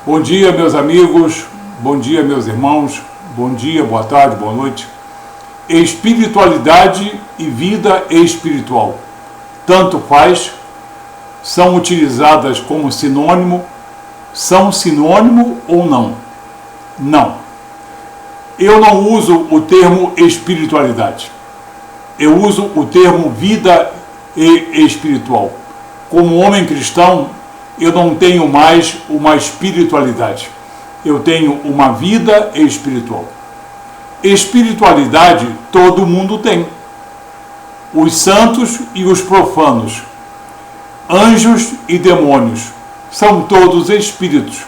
Bom dia, meus amigos, bom dia, meus irmãos, bom dia, boa tarde, boa noite. Espiritualidade e vida espiritual, tanto faz, são utilizadas como sinônimo, são sinônimo ou não? Não. Eu não uso o termo espiritualidade, eu uso o termo vida espiritual. Como homem cristão, eu não tenho mais uma espiritualidade, eu tenho uma vida espiritual. Espiritualidade todo mundo tem, os santos e os profanos, anjos e demônios, são todos espíritos.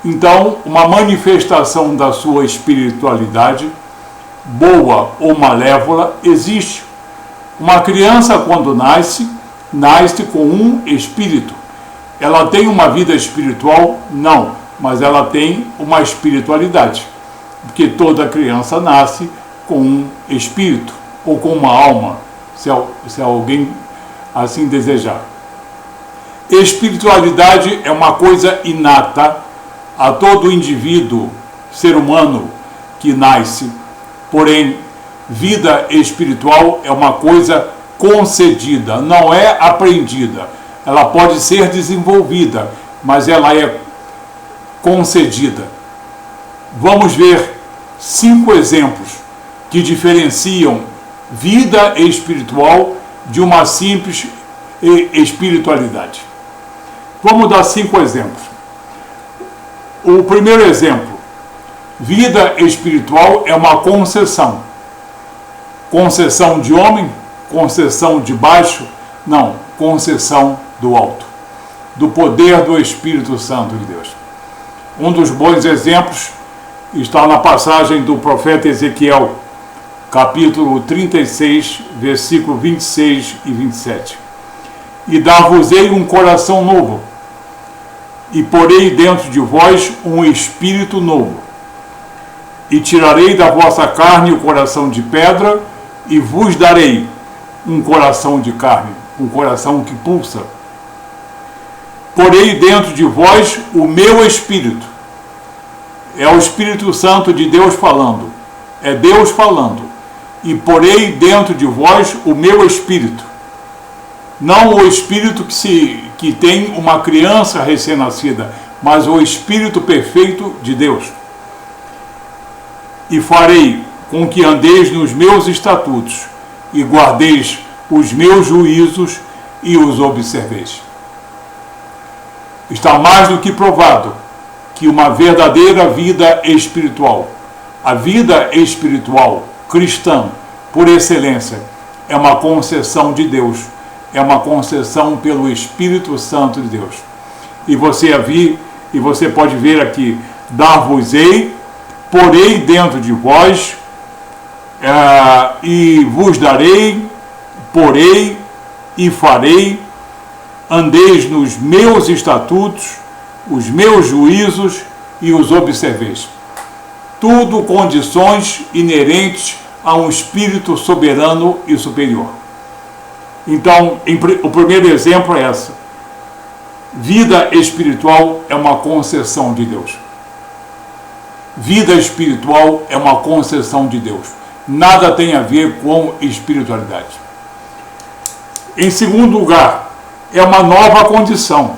Então, uma manifestação da sua espiritualidade, boa ou malévola, existe. Uma criança, quando nasce com um espírito. Ela tem uma vida espiritual? Não, mas ela tem uma espiritualidade, porque toda criança nasce com um espírito, ou com uma alma, se alguém assim desejar. Espiritualidade é uma coisa inata a todo indivíduo, ser humano que nasce, porém, vida espiritual é uma coisa concedida, não é aprendida. Ela pode ser desenvolvida, mas ela é concedida. Vamos ver 5 exemplos que diferenciam vida espiritual de uma simples espiritualidade. Vamos dar 5 exemplos. O primeiro exemplo: vida espiritual é uma concessão. Concessão de homem? Concessão de baixo? Não, concessão do alto, do poder do Espírito Santo de Deus. Um dos bons exemplos está na passagem do profeta Ezequiel, capítulo 36, versículo 26 e 27. E dar-vos-ei um coração novo, e porei dentro de vós um espírito novo, e tirarei da vossa carne o coração de pedra, e vos darei um coração de carne, um coração que pulsa. Porei dentro de vós o meu espírito. É o Espírito Santo de Deus falando. É Deus falando. E porei dentro de vós o meu espírito. Não o espírito que tem uma criança recém-nascida, mas o espírito perfeito de Deus. E farei com que andeis nos meus estatutos e guardeis os meus juízos e os observeis. Está mais do que provado que uma verdadeira vida espiritual, a vida espiritual cristã, por excelência, é uma concessão de Deus, é uma concessão pelo Espírito Santo de Deus. E você pode ver aqui: dar-vos-ei, porei dentro de vós, e vos darei, porei e farei, andeis nos meus estatutos, os meus juízos e os observeis. Tudo condições inerentes a um espírito soberano e superior. Então, o primeiro exemplo é essa. Vida espiritual é uma concessão de Deus. Vida espiritual é uma concessão de Deus. Nada tem a ver com espiritualidade. Em segundo lugar, é uma nova condição.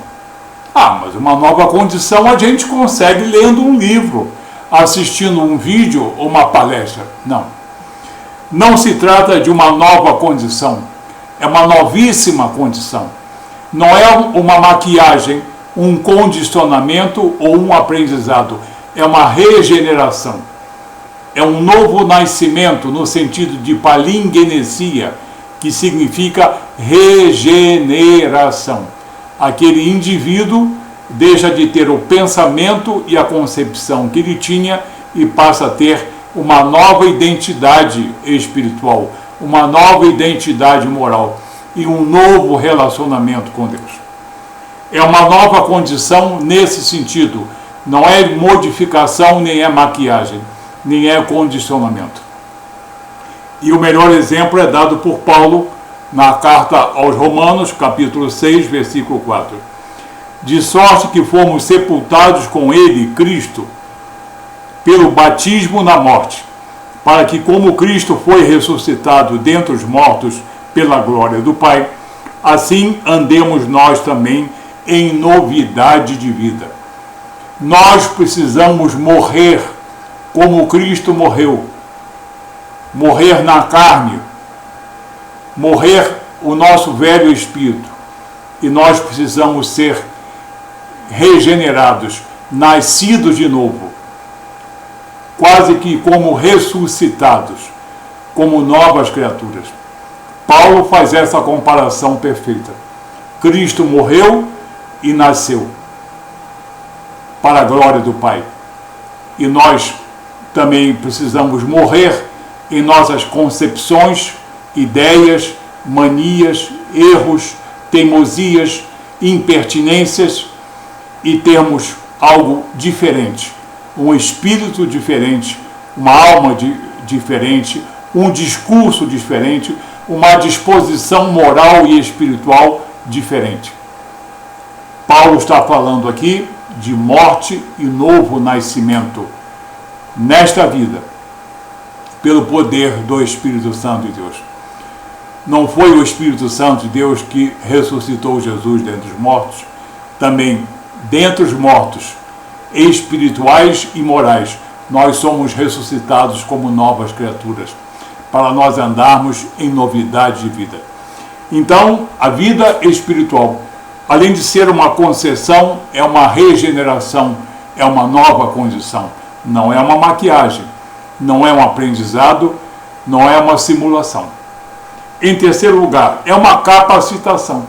Mas uma nova condição a gente consegue lendo um livro, assistindo um vídeo ou uma palestra. Não. Não se trata de uma nova condição. É uma novíssima condição. Não é uma maquiagem, um condicionamento ou um aprendizado. É uma regeneração. É um novo nascimento no sentido de palingenesia, que significa regeneração. Aquele indivíduo deixa de ter o pensamento e a concepção que ele tinha e passa a ter uma nova identidade espiritual, uma nova identidade moral e um novo relacionamento com Deus. É uma nova condição nesse sentido. Não é modificação, nem é maquiagem, nem é condicionamento. E o melhor exemplo é dado por Paulo na carta aos Romanos, capítulo 6, versículo 4. de sorte que fomos sepultados com ele, Cristo, pelo batismo na morte, para que, como Cristo foi ressuscitado dentre os mortos pela glória do Pai, assim andemos nós também em novidade de vida. Nós precisamos morrer como Cristo morreu, morrer na carne, morrer o nosso velho espírito, e nós precisamos ser regenerados, nascidos de novo, quase que como ressuscitados, como novas criaturas. Paulo faz essa comparação perfeita. Cristo morreu e nasceu para a glória do Pai. E nós também precisamos morrer em nossas concepções, ideias, manias, erros, teimosias, impertinências, e termos algo diferente, um espírito diferente, uma alma diferente, um discurso diferente, uma disposição moral e espiritual diferente. Paulo está falando aqui de morte e novo nascimento nesta vida, pelo poder do Espírito Santo de Deus. Não foi o Espírito Santo de Deus que ressuscitou Jesus dentre os mortos? Também, dentre os mortos, espirituais e morais, nós somos ressuscitados como novas criaturas, para nós andarmos em novidade de vida. Então, a vida espiritual, além de ser uma concessão, é uma regeneração, é uma nova condição. Não é uma maquiagem, não é um aprendizado, não é uma simulação. Em terceiro lugar, é uma capacitação.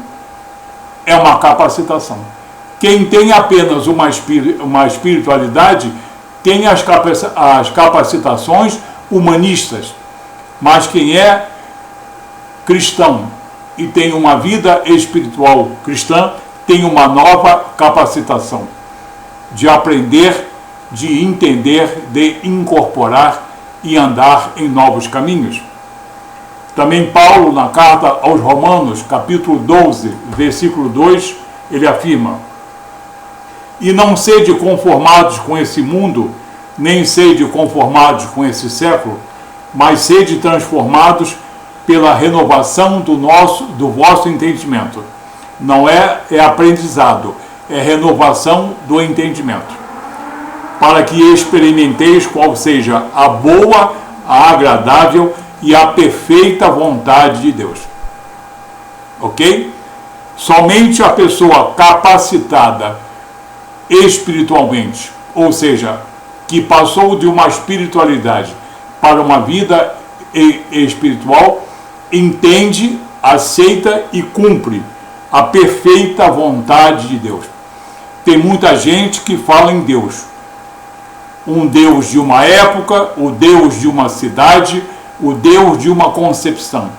É uma capacitação. Quem tem apenas uma espiritualidade tem as capacitações humanistas, mas quem é cristão e tem uma vida espiritual cristã tem uma nova capacitação de aprender, de entender, de incorporar e andar em novos caminhos. Também Paulo, na carta aos Romanos, capítulo 12, versículo 2, ele afirma: e não sede conformados com esse mundo, nem sede conformados com esse século, mas sede transformados pela renovação do vosso entendimento. Não é aprendizado, é renovação do entendimento, para que experimenteis qual seja a boa, a agradável e a perfeita vontade de Deus. Ok? Somente a pessoa capacitada espiritualmente, ou seja, que passou de uma espiritualidade para uma vida espiritual, entende, aceita e cumpre a perfeita vontade de Deus. Tem muita gente que fala em Deus, um Deus de uma época, o Deus de uma cidade, o Deus de uma concepção,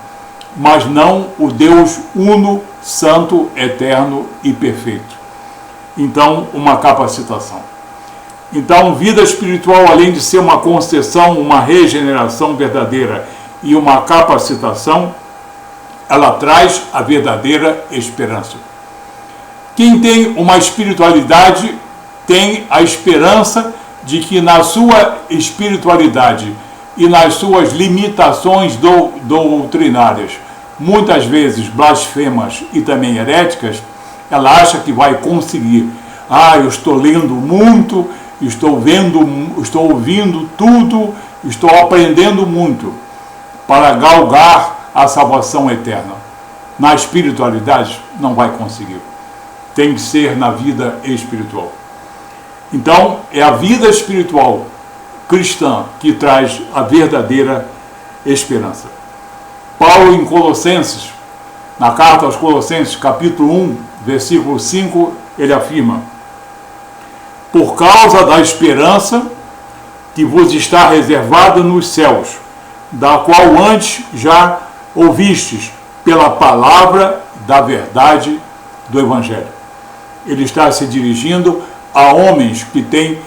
mas não o Deus uno, santo, eterno e perfeito. Então, uma capacitação. Então, vida espiritual, além de ser uma concessão, uma regeneração verdadeira e uma capacitação, ela traz a verdadeira esperança. Quem tem uma espiritualidade tem a esperança de que na sua espiritualidade e nas suas limitações doutrinárias, muitas vezes blasfemas e também heréticas, ela acha que vai conseguir. Eu estou lendo muito, estou ouvindo tudo, estou aprendendo muito para galgar a salvação eterna. Na espiritualidade não vai conseguir. Tem que ser na vida espiritual. Então, é a vida espiritual cristã que traz a verdadeira esperança. Paulo, em Colossenses, na carta aos Colossenses, capítulo 1, versículo 5, ele afirma: por causa da esperança que vos está reservada nos céus, da qual antes já ouvistes pela palavra da verdade do Evangelho. Ele está se dirigindo a homens que têm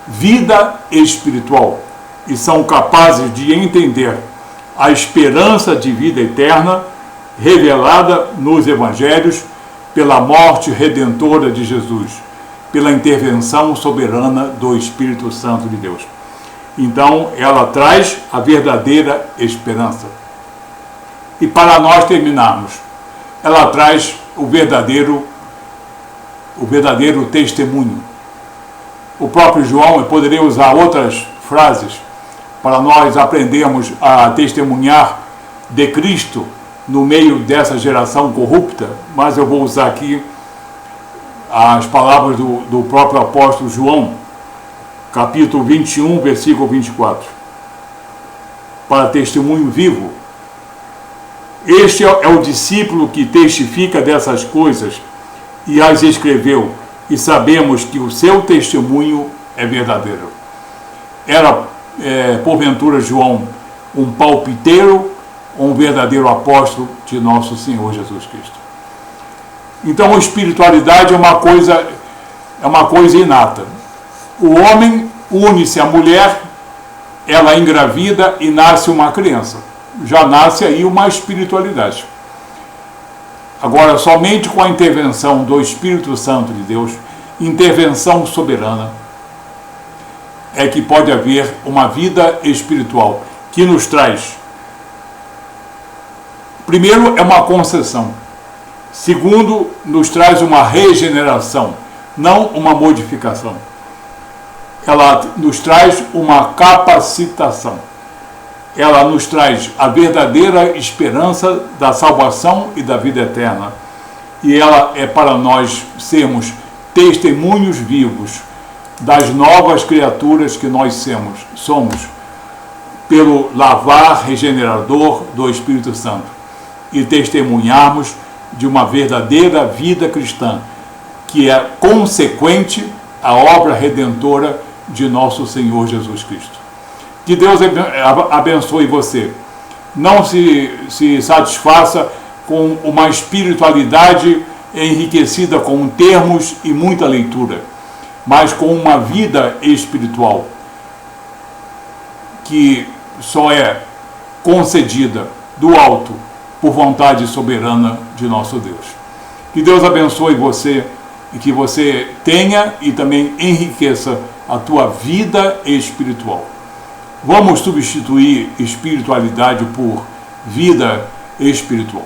vida espiritual e são capazes de entender a esperança de vida eterna revelada nos Evangelhos pela morte redentora de Jesus, pela intervenção soberana do Espírito Santo de Deus. Então, ela traz a verdadeira esperança. E para nós terminarmos, ela traz o verdadeiro testemunho. O próprio João, eu poderia usar outras frases para nós aprendermos a testemunhar de Cristo no meio dessa geração corrupta, mas eu vou usar aqui as palavras do próprio apóstolo João, capítulo 21, versículo 24. Para testemunho vivo. Este é o discípulo que testifica dessas coisas e as escreveu, e sabemos que o seu testemunho é verdadeiro. Era, porventura, João um palpiteiro ou um verdadeiro apóstolo de nosso Senhor Jesus Cristo? Então, a espiritualidade é uma coisa inata. O homem une-se à mulher, ela engravida e nasce uma criança. Já nasce aí uma espiritualidade. Agora, somente com a intervenção do Espírito Santo de Deus, intervenção soberana, é que pode haver uma vida espiritual que nos traz, primeiro, é uma concessão. Segundo, nos traz uma regeneração, não uma modificação. Ela nos traz uma capacitação. Ela nos traz a verdadeira esperança da salvação e da vida eterna. E ela é para nós sermos testemunhos vivos das novas criaturas que nós somos pelo lavar regenerador do Espírito Santo, e testemunharmos de uma verdadeira vida cristã, que é consequente à obra redentora de nosso Senhor Jesus Cristo. Que Deus abençoe você. Não se satisfaça com uma espiritualidade enriquecida com termos e muita leitura, mas com uma vida espiritual que só é concedida do alto por vontade soberana de nosso Deus. Que Deus abençoe você e que você tenha e também enriqueça a tua vida espiritual. Vamos substituir espiritualidade por vida espiritual.